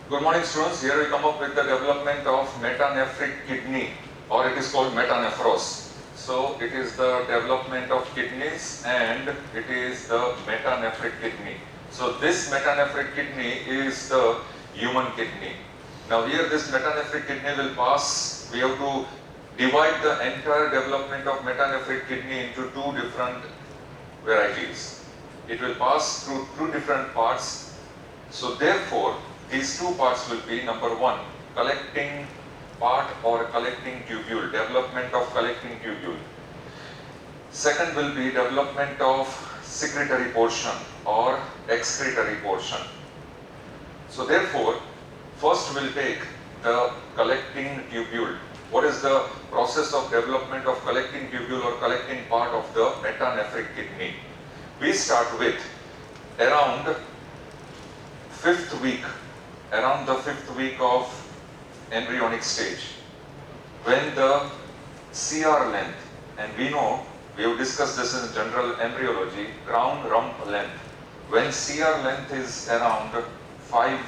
Good morning, students. Here we come up with the development of metanephric kidney, or it is called metanephros. So it is the development of kidneys and it is the metanephric kidney. So this metanephric kidney is the human kidney. Now here this metanephric kidney will pass, we have to divide the entire development of metanephric kidney into two different varieties. It will pass through two different parts. So therefore, these two parts will be number one, collecting part or collecting tubule, development of collecting tubule. Second will be development of secretory portion or excretory portion. So therefore, first we'll take the collecting tubule. What is the process of development of collecting tubule or collecting part of the metanephric kidney? We start with around the fifth week of embryonic stage, when the CR length, and we know, we have discussed this in general embryology, crown rump length, when CR length is around 5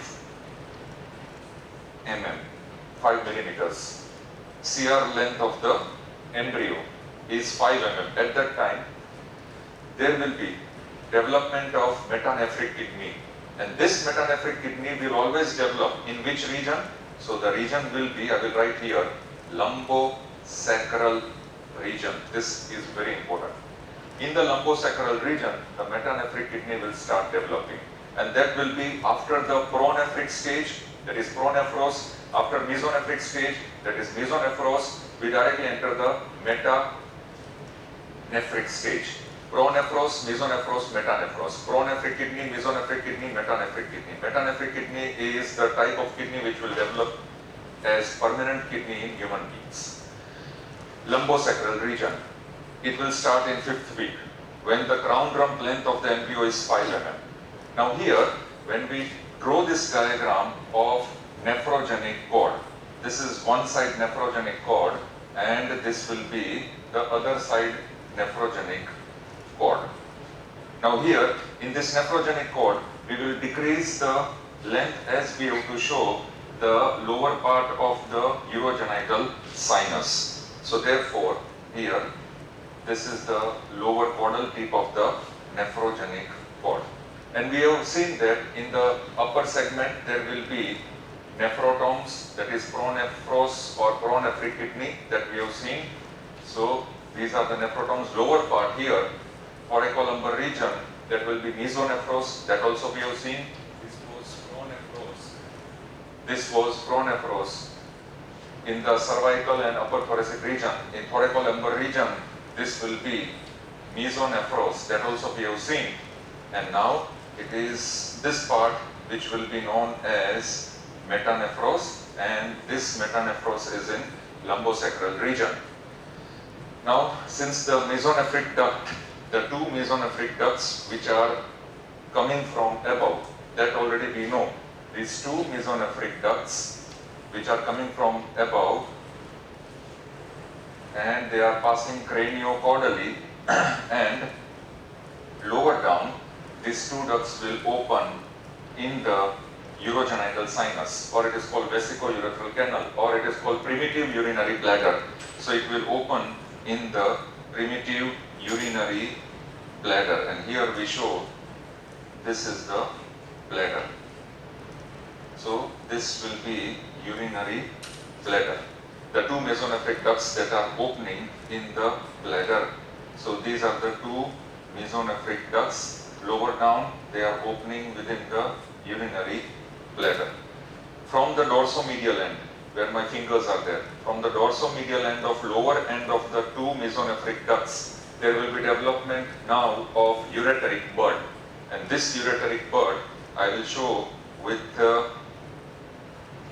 millimeters, CR length of the embryo is 5 mm. At that time, there will be development of metanephric kidney. And this metanephric kidney will always develop in which region? So the region will be, I will write here, lumbosacral region. This is very important. In the lumbosacral region, the metanephric kidney will start developing. And that will be after the pronephric stage, that is pronephros. After mesonephric stage, that is mesonephros, we directly enter the metanephric stage. Pronephros, mesonephros, metanephros. Pronephric kidney, mesonephric kidney, metanephric kidney. Metanephric kidney is the type of kidney which will develop as permanent kidney in human beings. Lumbosacral region. It will start in 5th week when the crown rump length of the embryo is 5 mm. Now here, when we draw this diagram of nephrogenic cord, this is one side nephrogenic cord and this will be the other side nephrogenic cord. Now here, in this nephrogenic cord, we will decrease the length as we have to show the lower part of the urogenital sinus. So therefore, here, this is the lower caudal tip of the nephrogenic cord. And we have seen that in the upper segment, there will be nephrotomes, that is pronephros or pronephric kidney that we have seen. So these are the nephrotomes. Lower part here, auriculumbar region, that will be mesonephros, that also we have seen. This was pronephros in the cervical and upper thoracic region. In thoracolumbar region, this will be mesonephros, that also we have seen. And now it is this part which will be known as metanephros, and this metanephros is in lumbosacral region. Now, since the mesonephric duct, the two mesonephric ducts which are coming from above, that already we know. These two mesonephric ducts which are coming from above and they are passing craniocaudally and lower down, these two ducts will open in the urogenital sinus, or it is called vesico-ureteral canal, or it is called primitive urinary bladder. So it will open in the primitive urinary bladder, and here we show this is the bladder. So this will be urinary bladder. The two mesonephric ducts that are opening in the bladder. So these are the two mesonephric ducts. Lower down, they are opening within the urinary bladder. From the dorsomedial end, where my fingers are there, from the dorsomedial end of lower end of the two mesonephric ducts, there will be development now of ureteric bud. And this ureteric bud, I will show with the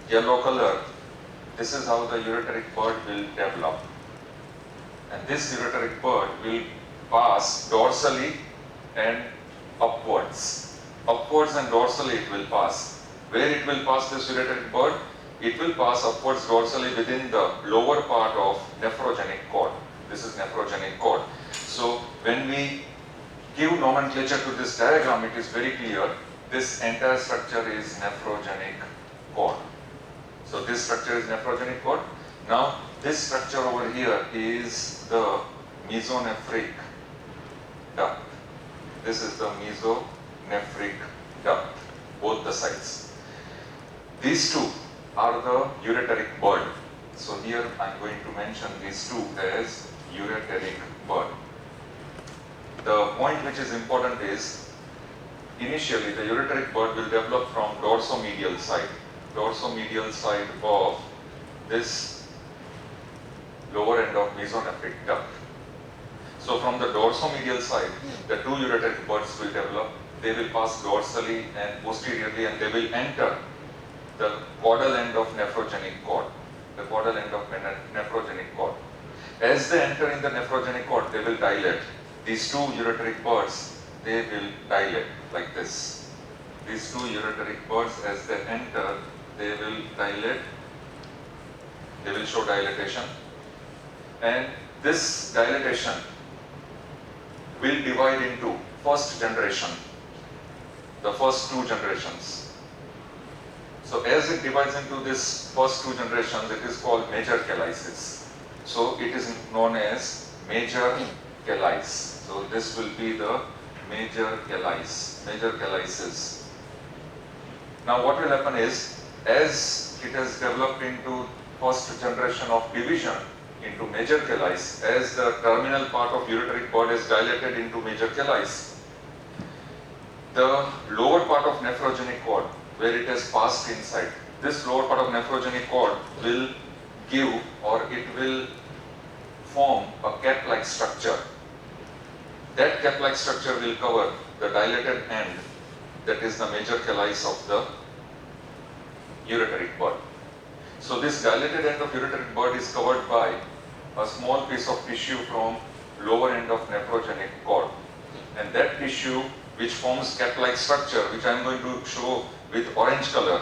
yellow color. This is how the ureteric bud will develop. And this ureteric bud will pass dorsally and upwards. Upwards and dorsally it will pass. Where it will pass this ureteric bud? It will pass upwards dorsally within the lower part of nephrogenic cord. This is nephrogenic cord. So when we give nomenclature to this diagram, it is very clear. This entire structure is nephrogenic cord. So this structure is nephrogenic cord. Now this structure over here is the mesonephric duct. This is the mesonephric duct, both the sides. These two are the ureteric bud. So here I am going to mention these two as ureteric bud. The point which is important is, initially the ureteric bud will develop from dorsomedial side of this lower end of mesonephric duct. So from the dorsomedial side, the two ureteric buds will develop. They will pass dorsally and posteriorly, and they will enter the caudal end of nephrogenic cord. As they enter in the nephrogenic cord, they will dilate. These two ureteric buds, they will dilate like this. These two ureteric buds, as they enter, they will dilate. They will show dilatation. And this dilatation will divide into first generation, the first two generations. So as it divides into this first two generations, it is called major chalices. So it is known as major chalice. So this will be the major chalices. Now what will happen is, as it has developed into first generation of division into major chalice, as the terminal part of ureteric bud is dilated into major chalice, the lower part of nephrogenic cord, where it has passed inside, this lower part of nephrogenic cord will give, or it will form a cap-like structure. That cap-like structure will cover the dilated end, that is the major chalice of the ureteric bud. So this dilated end of ureteric bud is covered by a small piece of tissue from lower end of nephrogenic cord. And that tissue, which forms cap-like structure, which I am going to show with orange color,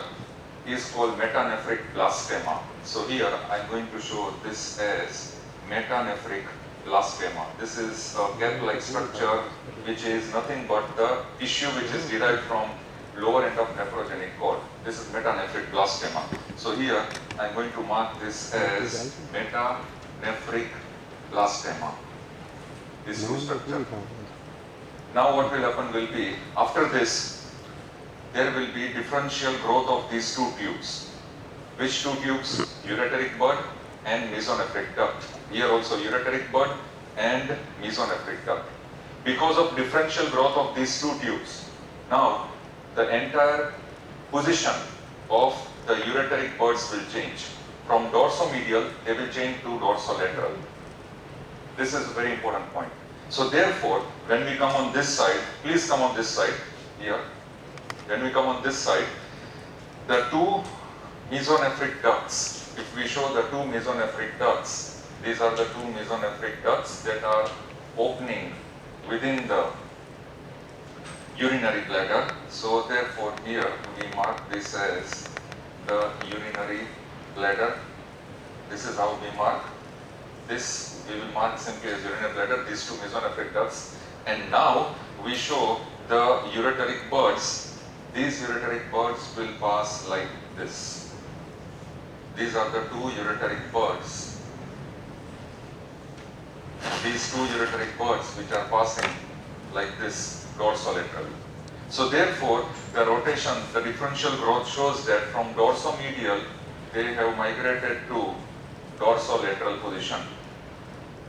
is called metanephric blastema. So here I am going to show this as metanephric blastema. This is a cap-like structure which is nothing but the tissue which is derived from lower end of nephrogenic cord. This is metanephric blastema. So here I am going to mark this as metanephric blastema. This two structure. Now what will happen will be, after this, there will be differential growth of these two tubes. Which two tubes? Ureteric bud and mesonephric duct. Here also ureteric bud and mesonephric duct. Because of differential growth of these two tubes, now the entire position of the ureteric buds will change. From dorsomedial, they will change to dorsolateral. This is a very important point. So therefore, when we come on this side, please come on this side, here. When we come on this side, the two mesonephric ducts, if we show the two mesonephric ducts, these are the two mesonephric ducts that are opening within the urinary bladder. So therefore here we mark this as the urinary bladder. This is how we mark. This we will mark simply as urinary bladder, these two mesonephric ducts. And now we show the ureteric buds. These ureteric buds will pass like this. These are the two ureteric buds. These two ureteric buds which are passing like this dorsolateral. So therefore, the rotation, the differential growth shows that from dorsomedial, they have migrated to dorsolateral position.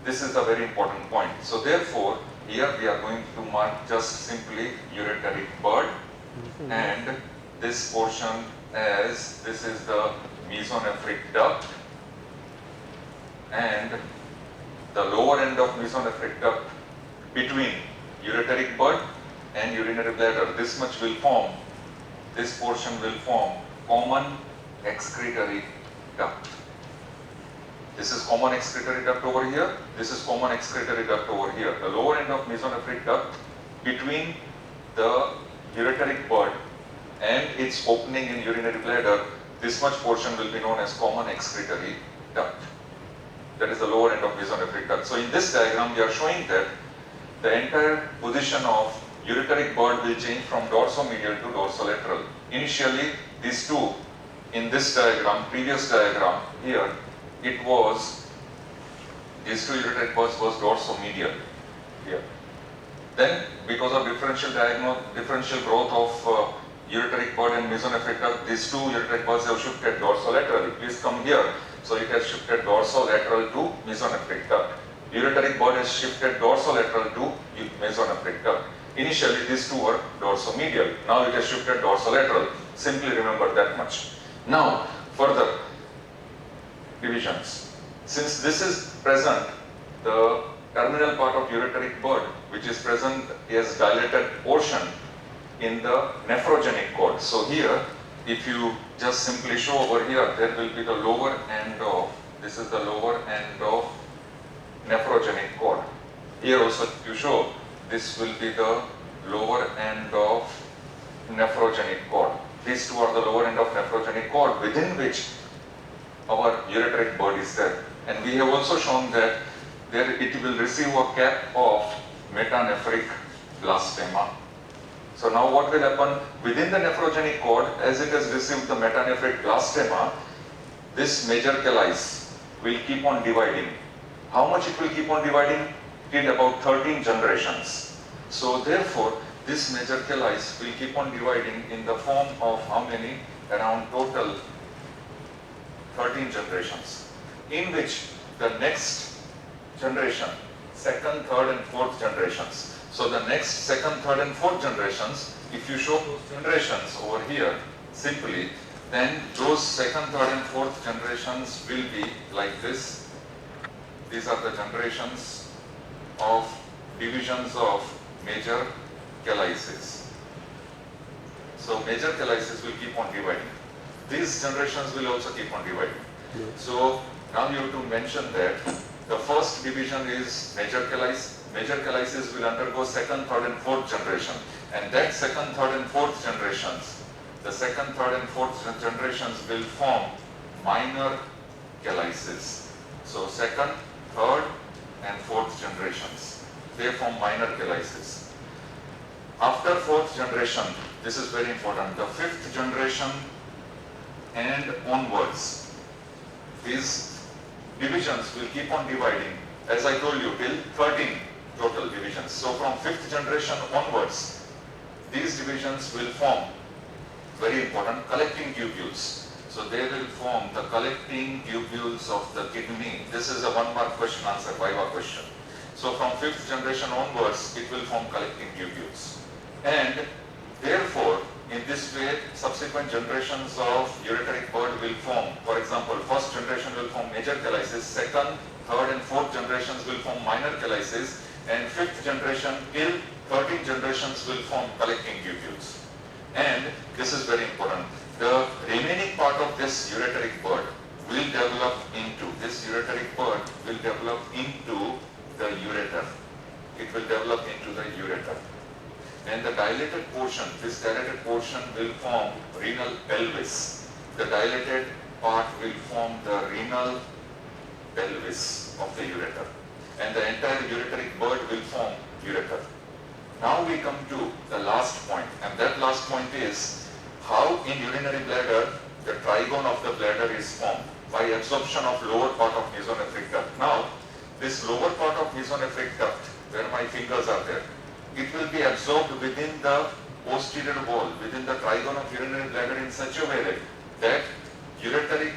This is a very important point. So therefore, here we are going to mark just simply ureteric bud, and this portion as this is the mesonephric duct, and the lower end of mesonephric duct between ureteric bud and urinary bladder, this much will form, this portion will form common excretory duct. This is common excretory duct over here, this is common excretory duct over here. The lower end of mesonephric duct between the ureteric bud and its opening in urinary bladder, this much portion will be known as common excretory duct. That is the lower end of mesonephric duct. So in this diagram we are showing that the entire position of ureteric bud will change from dorsomedial to dorsolateral. Initially these two in this diagram, previous diagram here, it was, these two ureteric buds was dorsomedial here. Then, because of differential growth of ureteric bud and mesonephric duct, these two ureteric buds have shifted dorsolaterally. Please come here. So it has shifted dorsolateral to mesonephric duct. Ureteric bud has shifted dorsolateral to mesonephric duct. Initially, these two were dorsomedial. Now it has shifted dorsolateral. Simply remember that much. Now, further divisions. Since this is present, the terminal part of ureteric bud, which is present as dilated portion in the nephrogenic cord. So here, if you just simply show over here, there will be the lower end of, this is the lower end of nephrogenic cord. Here also, if you show, this will be the lower end of nephrogenic cord. These two are the lower end of nephrogenic cord within which our ureteric bud is there. And we have also shown that there it will receive a cap of metanephric blastema. So now what will happen within the nephrogenic cord, as it has received the metanephric blastema, this major calice will keep on dividing. How much it will keep on dividing? Till about 13 generations. So therefore, this major calice will keep on dividing in the form of how many? Around total 13 generations, in which the next generation, second, third and fourth generations. So the next second, third and fourth generations, if you show those generations over here simply, then those second, third and fourth generations will be like this. These are the generations of divisions of major calices. So major calices will keep on dividing. These generations will also keep on dividing. So now you have to mention that the first division is major calice. Major calices will undergo second, third and fourth generation. And that second, third and fourth generations, the second, third and fourth generations will form minor calices. So second, third and fourth generations, they form minor calices. After fourth generation, this is very important, the fifth generation and onwards, these divisions will keep on dividing, as I told you, till 13 total divisions. So from 5th generation onwards, these divisions will form, very important, collecting tubules. So they will form the collecting tubules of the kidney. This is a 1-mark question answer, Viva question. So from 5th generation onwards, it will form collecting tubules. And therefore, in this way, subsequent generations of ureteric bud will form. For example, first generation will form major calices, second, third and fourth generations will form minor calices, and 5th generation till 13 generations will form collecting tubules. And this is very important. The remaining part of this ureteric bud will develop into, this ureteric bud will develop into the ureter. It will develop into the ureter. And the dilated portion, this dilated portion will form renal pelvis. The dilated part will form the renal pelvis of the ureter. And the entire ureteric bud will form ureter. Now we come to the last point, and that last point is how in urinary bladder the trigone of the bladder is formed by absorption of lower part of mesonephric duct. Now, this lower part of mesonephric duct, where my fingers are there, it will be absorbed within the posterior wall, within the trigone of urinary bladder in such a way that ureteric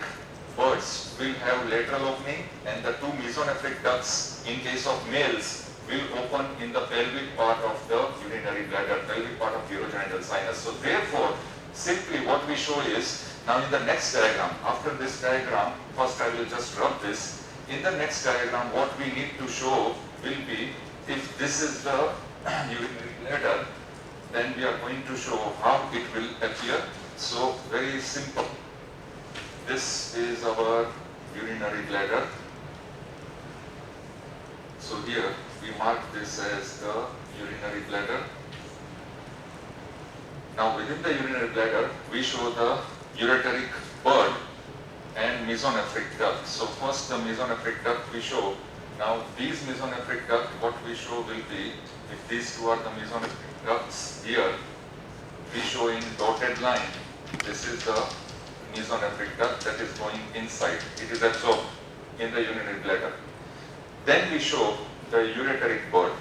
buds will have lateral opening and the two mesonephric ducts, in case of males, will open in the pelvic part of the urinary bladder, pelvic part of urogenital sinus. So therefore, simply what we show is, now in the next diagram, after this diagram, first I will just rub this. In the next diagram, what we need to show will be, if this is the urinary bladder, then we are going to show how it will appear. So very simple. This is our urinary bladder. So here we mark this as the urinary bladder. Now within the urinary bladder, we show the ureteric bud and mesonephric duct. So first the mesonephric duct we show. Now these mesonephric duct, what we show will be, if these two are the mesonephric ducts here, we show in dotted line, this is the mesonephric duct that is going inside. It is absorbed in the urinary bladder. Then we show the ureteric bud.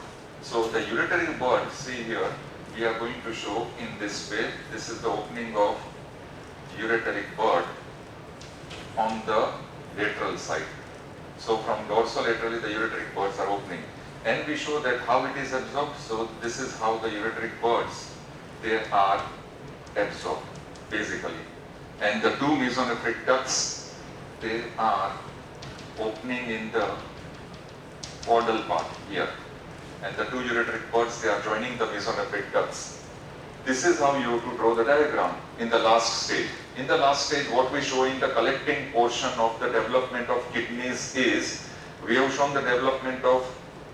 So the ureteric bud, see here, we are going to show in this way. This is the opening of ureteric bud on the lateral side. So from dorsolaterally the ureteric buds are opening. And we show that how it is absorbed. So this is how the ureteric buds, they are absorbed basically. And the two mesonephric ducts, they are opening in the caudal part here. And the two ureteric buds, they are joining the mesonephric ducts. This is how you have to draw the diagram in the last stage. In the last stage, what we show in the collecting portion of the development of kidneys is, we have shown the development of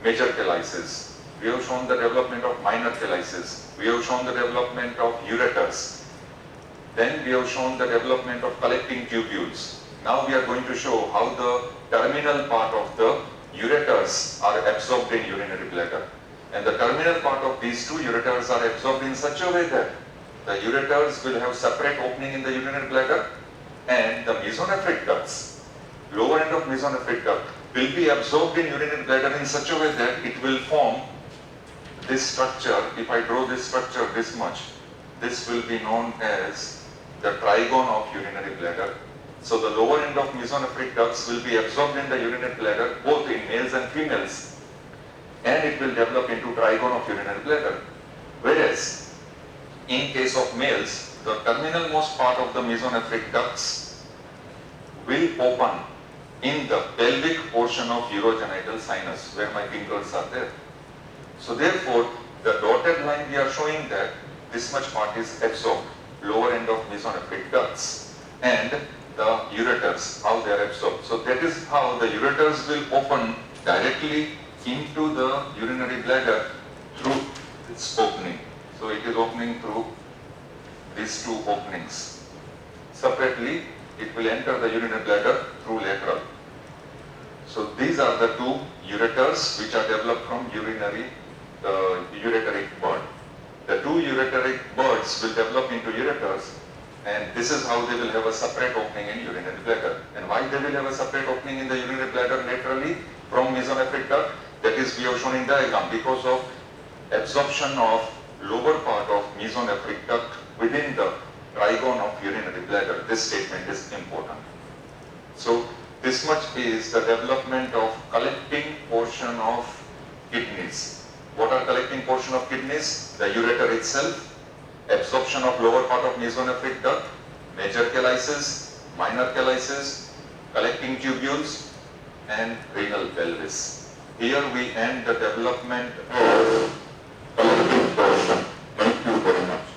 major calyces. We have shown the development of minor calyces. We have shown the development of ureters. Then we have shown the development of collecting tubules. Now we are going to show how the terminal part of the ureters are absorbed in urinary bladder. And the terminal part of these two ureters are absorbed in such a way that the ureters will have separate opening in the urinary bladder, and the mesonephric ducts, lower end of mesonephric duct, will be absorbed in urinary bladder in such a way that it will form this structure. If I draw this structure this much, this will be known as the trigone of urinary bladder. So the lower end of mesonephric ducts will be absorbed in the urinary bladder, both in males and females, and it will develop into trigone of urinary bladder. Whereas in case of males, the terminal most part of the mesonephric ducts will open in the pelvic portion of urogenital sinus, where my fingers are there. So therefore, the dotted line we are showing that this much part is absorbed, lower end of mesonephric ducts, and the ureters, how they are absorbed. So that is how the ureters will open directly into the urinary bladder through this opening. So it is opening through these two openings. Separately, it will enter the urinary bladder through lateral. So these are the two ureters which are developed from ureteric bud. The two ureteric buds will develop into ureters, and this is how they will have a separate opening in urinary bladder. And why they will have a separate opening in the urinary bladder laterally from mesonephric duct? That is, we have shown in diagram, because of absorption of lower part of mesonephric duct within the trigone of urinary bladder. This statement is important. So this much is the development of collecting portion of kidneys. What are collecting portion of kidneys? The ureter itself, absorption of lower part of mesonephric duct, major calyces, minor calyces, collecting tubules, and renal pelvis. Here we end the development of